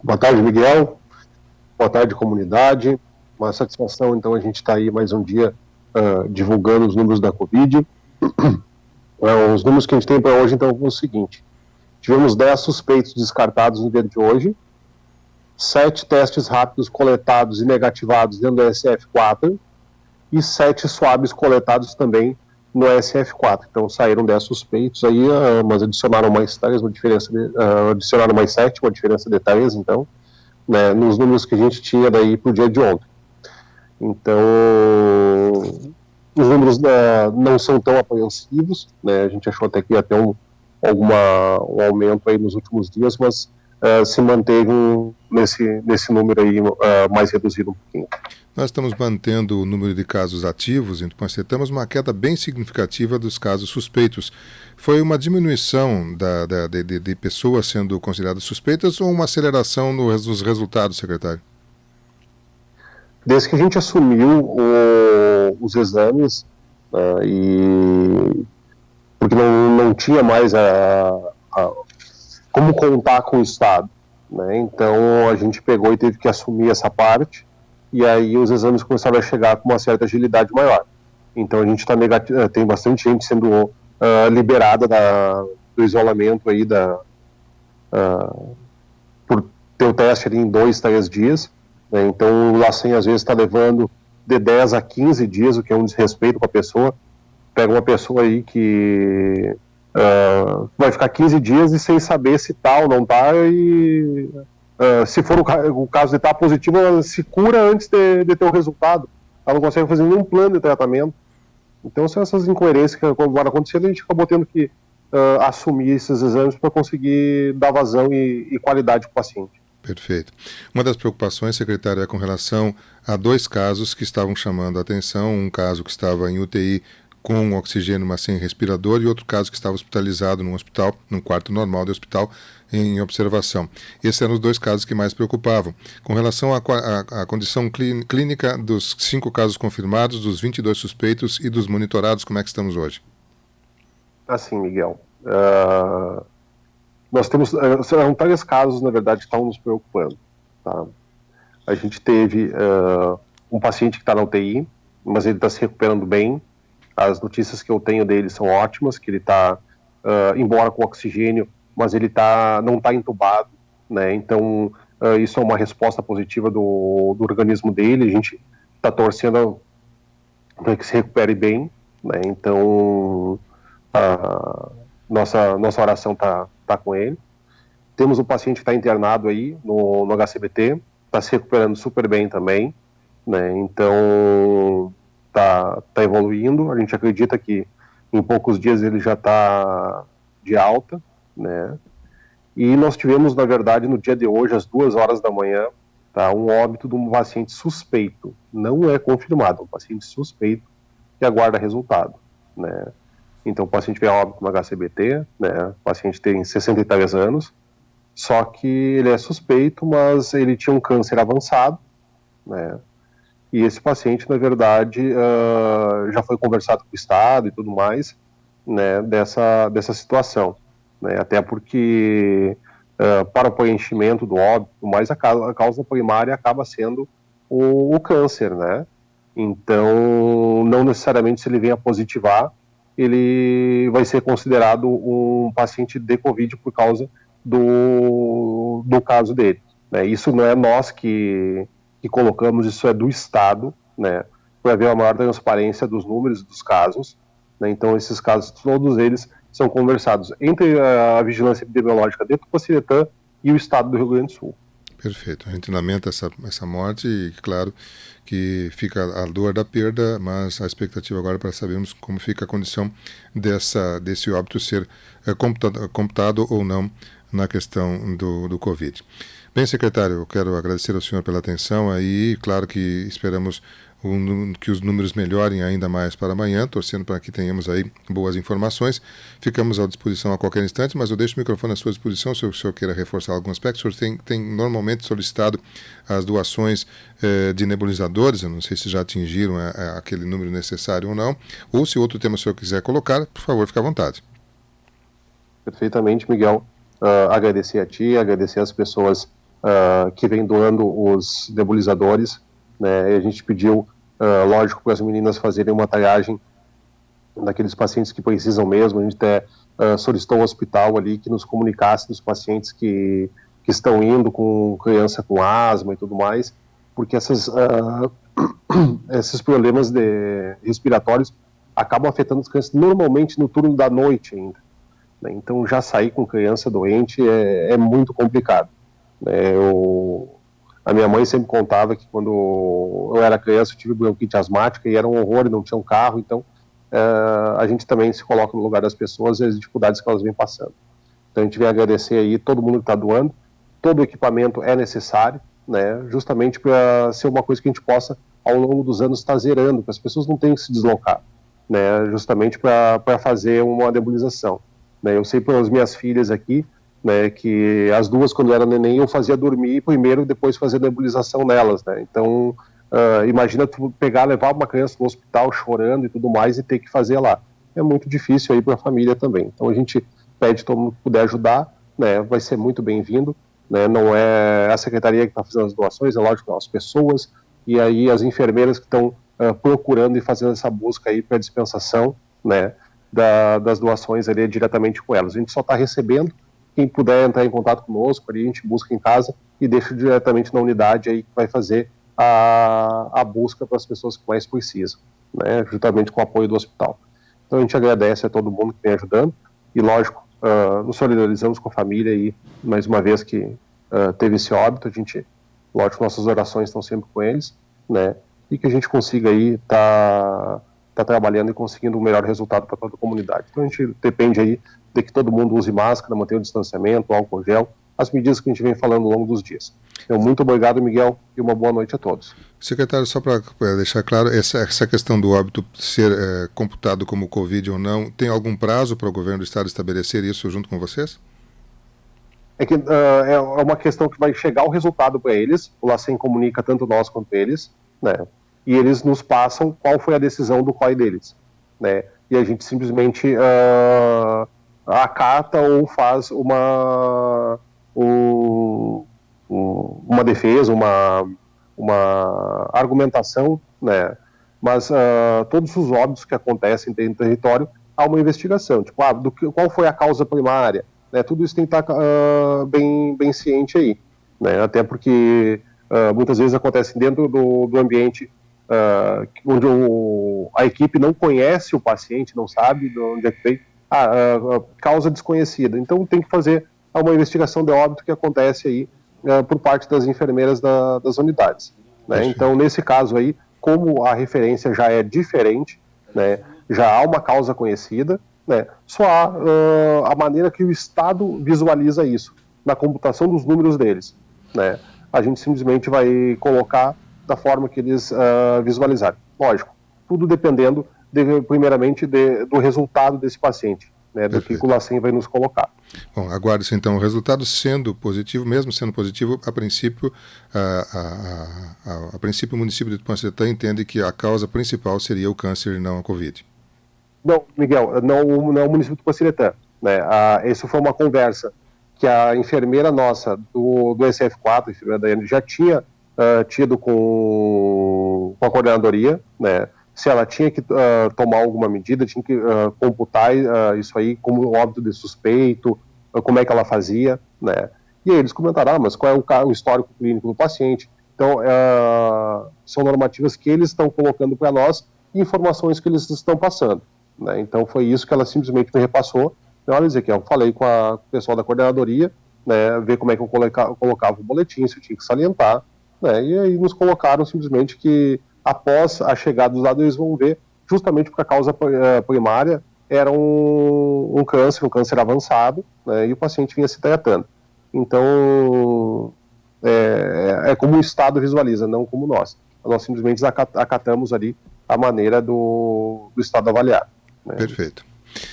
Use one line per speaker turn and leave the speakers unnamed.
Boa tarde, Miguel. Boa tarde, comunidade. Uma satisfação, então, a gente está aí mais um dia divulgando os números da Covid. Os números que a gente tem para hoje, então, é o seguinte. Tivemos 10 suspeitos descartados no dia de hoje, 7 testes rápidos coletados e negativados dentro do SF4 e 7 swabs coletados também no SF4. Então, saíram 10 suspeitos aí, mas adicionaram mais 3, adicionaram mais 7, uma diferença de 3, então, né, nos números que a gente tinha daí para o dia de ontem. Então, os números não são tão apreensivos, né? A gente achou até que ia ter um aumento aí nos últimos dias, mas se manteve nesse número aí mais reduzido um pouquinho.
Nós estamos mantendo o número de casos ativos, então constatamos uma queda bem significativa dos casos suspeitos. Foi uma diminuição de pessoas sendo consideradas suspeitas ou uma aceleração nos resultados, secretário?
Desde que a gente assumiu os exames, porque não tinha mais como contar com o Estado, né? Então a gente pegou e teve que assumir essa parte, e aí os exames começaram a chegar com uma certa agilidade maior. Então a gente tem bastante gente sendo liberada do isolamento aí por ter o teste ali em 2, 3 dias, né? Então o LACEN às vezes está levando de 10 a 15 dias, o que é um desrespeito com a pessoa. Pega uma pessoa aí que vai ficar 15 dias e sem saber se tá ou não tá, e se for o caso de estar positivo, ela se cura antes de ter o resultado. Ela não consegue fazer nenhum plano de tratamento. Então são essas incoerências que agora acontecendo, a gente acabou tendo que assumir esses exames para conseguir dar vazão e qualidade para o paciente.
Perfeito. Uma das preocupações, secretário, é com relação a 2 casos que estavam chamando a atenção, um caso que estava em UTI com oxigênio, mas sem respirador, e outro caso que estava hospitalizado num hospital, num quarto normal de hospital, em observação. Esses eram os 2 casos que mais preocupavam. Com relação à condição clínica dos 5 casos confirmados, dos 22 suspeitos e dos monitorados, como é que estamos hoje?
Assim, Miguel, nós temos, são 3 casos, na verdade, que estão nos preocupando. Tá? A gente teve um paciente que está na UTI, mas ele está se recuperando bem. As notícias que eu tenho dele são ótimas, que ele está, embora com oxigênio, mas ele não está entubado, né? Então, isso é uma resposta positiva do organismo dele. A gente está torcendo para que se recupere bem, né? Então, nossa oração está com ele. Temos um paciente que está internado aí no HCBT, está se recuperando super bem também, né? Então, tá evoluindo. A gente acredita que em poucos dias ele já está de alta, né? E nós tivemos, na verdade, no dia de hoje, às 2 horas da manhã, tá, um óbito de um paciente suspeito. Não é confirmado, um paciente suspeito que aguarda resultado, né? Então, o paciente veio a óbito no HCBT, né? O paciente tem 63 anos, só que ele é suspeito, mas ele tinha um câncer avançado, né? E esse paciente, na verdade, já foi conversado com o Estado e tudo mais, né, dessa situação, né? Até porque, para o preenchimento do óbito, mais a causa primária acaba sendo o câncer, né? Então, não necessariamente se ele vem a positivar, ele vai ser considerado um paciente de Covid por causa do caso dele, né? Isso não é nós que colocamos, isso é do Estado, né, para ver a maior transparência dos números dos casos, né? Então esses casos, todos eles são conversados entre a vigilância epidemiológica de Tupaciretã e o Estado do Rio Grande do Sul.
Perfeito. A gente lamenta essa morte e, claro, que fica a dor da perda, mas a expectativa agora é para sabermos como fica a condição desse óbito ser computado ou não na questão do Covid. Bem, secretário, eu quero agradecer ao senhor pela atenção aí, claro que esperamos que os números melhorem ainda mais para amanhã, torcendo para que tenhamos aí boas informações. Ficamos à disposição a qualquer instante, mas eu deixo o microfone à sua disposição se o senhor queira reforçar algum aspecto. O senhor tem normalmente solicitado as doações de nebulizadores, eu não sei se já atingiram aquele número necessário ou não, ou se outro tema o senhor quiser colocar, por favor, fique à vontade.
Perfeitamente, Miguel. Agradecer a ti, agradecer as pessoas que vem doando os nebulizadores, né, e a gente pediu, lógico, para as meninas fazerem uma triagem daqueles pacientes que precisam mesmo. A gente até solicitou ao hospital ali que nos comunicasse dos pacientes que estão indo com criança com asma e tudo mais, porque esses problemas respiratórios acabam afetando as crianças normalmente no turno da noite ainda, né? Então já sair com criança doente é muito complicado, né? A minha mãe sempre contava que quando eu era criança eu tive bronquite asmática e era um horror e não tinha um carro, então a gente também se coloca no lugar das pessoas e as dificuldades que elas vêm passando. Então a gente vem agradecer aí todo mundo que está doando, todo o equipamento é necessário, né, justamente para ser uma coisa que a gente possa, ao longo dos anos, estar zerando, para as pessoas não tenham que se deslocar, né, justamente para fazer uma nebulização. Né, eu sei pelas minhas filhas aqui, né, que as duas, quando era neném, eu fazia dormir primeiro, depois fazer nebulização nelas, né, então imagina tu levar uma criança no hospital chorando e tudo mais e ter que fazer lá. É muito difícil aí para a família também. Então a gente pede todo mundo que puder ajudar, né, vai ser muito bem-vindo, né, não é a secretaria que está fazendo as doações, é lógico, as pessoas, e aí as enfermeiras que estão procurando e fazendo essa busca aí para dispensação, né, das doações ali diretamente com elas. A gente só está recebendo, quem puder entrar em contato conosco, ali a gente busca em casa e deixa diretamente na unidade aí que vai fazer a busca para as pessoas que mais precisam, né, juntamente com o apoio do hospital. Então a gente agradece a todo mundo que vem ajudando e, lógico, nos solidarizamos com a família aí, mais uma vez que teve esse óbito. A gente, lógico, nossas orações estão sempre com eles, né, e que a gente consiga aí tá trabalhando e conseguindo um melhor resultado para toda a comunidade. Então a gente depende aí de que todo mundo use máscara, mantenha o distanciamento, álcool gel, as medidas que a gente vem falando ao longo dos dias. Então, muito obrigado, Miguel, e uma boa noite a todos.
Secretário, só para deixar claro, essa questão do óbito ser computado como Covid ou não, tem algum prazo para o governo do estado estabelecer isso junto com vocês?
É que é uma questão que vai chegar o resultado para eles, o LACEN comunica tanto nós quanto eles, né, e eles nos passam qual foi a decisão do COI deles, né, e a gente simplesmente acata ou faz uma defesa, uma argumentação, né? Mas todos os óbitos que acontecem dentro do território, há uma investigação, tipo, qual foi a causa primária, né? Tudo isso tem que estar bem ciente aí, né? Até porque muitas vezes acontece dentro do ambiente onde a equipe não conhece o paciente, não sabe de onde é que veio, causa desconhecida. Então tem que fazer uma investigação de óbito que acontece aí por parte das enfermeiras das unidades, né? Então, nesse caso aí, como a referência já é diferente, né, já há uma causa conhecida, né, só há a maneira que o Estado visualiza isso, na computação dos números deles, né? A gente simplesmente vai colocar da forma que eles visualizarem. Lógico, tudo dependendo, primeiramente, do resultado desse paciente, né, do que o LACEN vai nos colocar.
Bom, aguarde-se então o resultado. Sendo positivo, mesmo sendo positivo, a princípio o município de Tupanciretã entende que a causa principal seria o câncer e não a Covid.
Não, Miguel, não é o município de Tupanciretã, né? Essa foi uma conversa que a enfermeira nossa do SF4, a enfermeira Daiane, já tinha tido com a coordenadoria, né? Se ela tinha que tomar alguma medida, tinha que computar isso aí como óbito de suspeito, como é que ela fazia, né? E aí eles comentaram, mas qual é o histórico clínico do paciente? Então, são normativas que eles estão colocando para nós e informações que eles estão passando, né? Então, foi isso que ela simplesmente me repassou. Então, olha, Ezequiel, eu falei com o pessoal da coordenadoria, né, ver como é que eu colocava o boletim, se eu tinha que salientar, né? E aí nos colocaram simplesmente que após a chegada dos dados, eles vão ver justamente porque a causa primária era um câncer avançado, né, e o paciente vinha se tratando. Então, é como o Estado visualiza, não como nós. Nós simplesmente acatamos ali a maneira do Estado avaliar, né?
Perfeito.